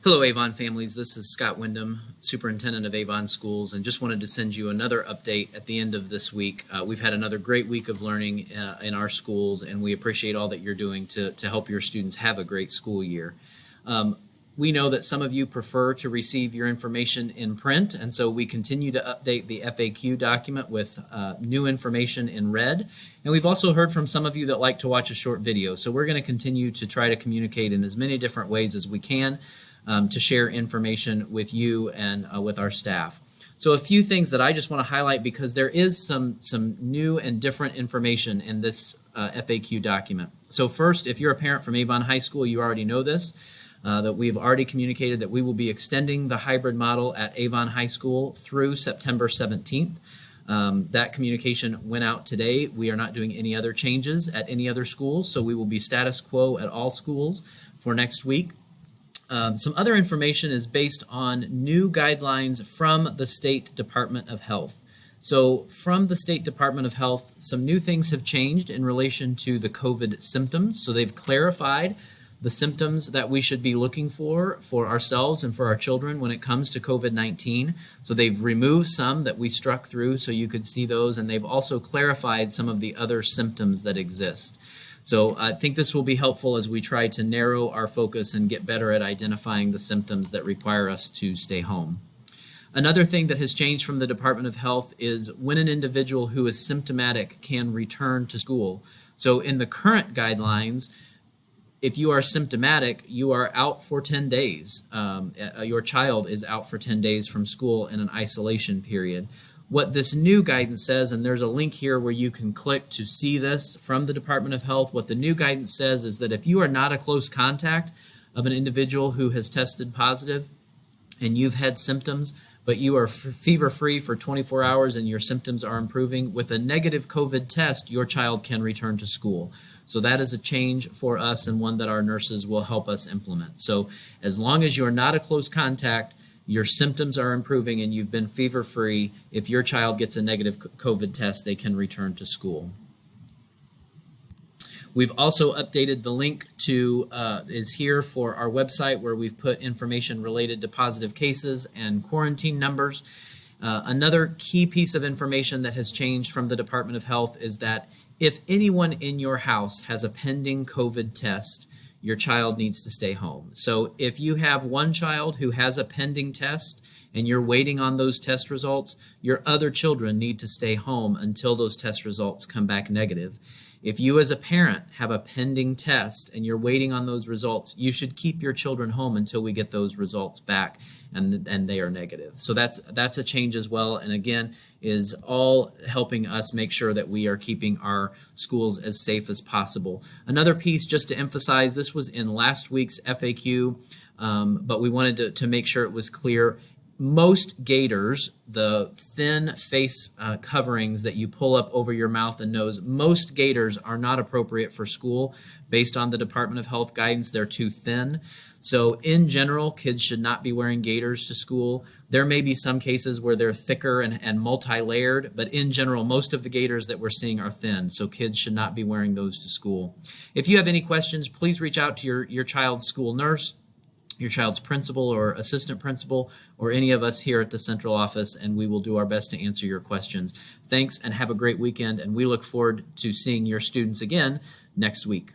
Hello, Avon families. This is Scott Wyndham, Superintendent of Avon Schools, and just wanted to send you another update at the end of this week. We've had another great week of learning in our schools, and we appreciate all that you're doing to help your students have a great school year. We know that some of you prefer to receive your information in print, and so we continue to update the FAQ document with new information in red. And we've also heard from some of you that like to watch a short video, so we're going to continue to try to communicate in as many different ways as we can to share information with you and with our staff. So a few things that I just want to highlight because there is some new and different information in this FAQ document. So first, if you're a parent from Avon High School, you already know this, that we've already communicated that we will be extending the hybrid model at Avon High School through September 17th. That communication went out today. We are not doing any other changes at any other schools, so we will be status quo at all schools for next week. Some other information is based on new guidelines from the State Department of Health. So from the State Department of Health, some new things have changed in relation to the COVID symptoms. So they've clarified the symptoms that we should be looking for ourselves and for our children when it comes to COVID-19. So they've removed some that we struck through so you could see those, and they've also clarified some of the other symptoms that exist. So I think this will be helpful as we try to narrow our focus and get better at identifying the symptoms that require us to stay home. Another thing that has changed from the Department of Health is when an individual who is symptomatic can return to school. So in the current guidelines, if you are symptomatic, you are out for 10 days. Your child is out for 10 days from school in an isolation period. What this new guidance says, and there's a link here where you can click to see this from the Department of Health, what the new guidance says is that if you are not a close contact of an individual who has tested positive and you've had symptoms, but you are fever-free for 24 hours and your symptoms are improving, with a negative COVID test, your child can return to school. So that is a change for us and one that our nurses will help us implement. So as long as you're not a close contact, your symptoms are improving and you've been fever-free, if your child gets a negative COVID test, they can return to school. We've also updated the link to is here for our website where we've put information related to positive cases and quarantine numbers. Another key piece of information that has changed from the Department of Health is that if anyone in your house has a pending COVID test, your child needs to stay home. So if you have one child who has a pending test and you're waiting on those test results, your other children need to stay home until those test results come back negative. If you as a parent have a pending test and you're waiting on those results, you should keep your children home until we get those results back and they are negative. So that's a change as well, and again is all helping us make sure that we are keeping our schools as safe as possible. Another piece just to emphasize, this was in last week's FAQ, but we wanted to make sure it was clear. Most gaiters, the thin face coverings that you pull up over your mouth and nose, most gaiters are not appropriate for school based on the Department of Health guidance. They're too thin. So in general, kids should not be wearing gaiters to school. There may be some cases where they're thicker and multi-layered, but in general, most of the gaiters that we're seeing are thin, so kids should not be wearing those to school. If you have any questions, please reach out to your child's school nurse, your child's principal or assistant principal, or any of us here at the central office, and we will do our best to answer your questions. Thanks, and have a great weekend, and we look forward to seeing your students again next week.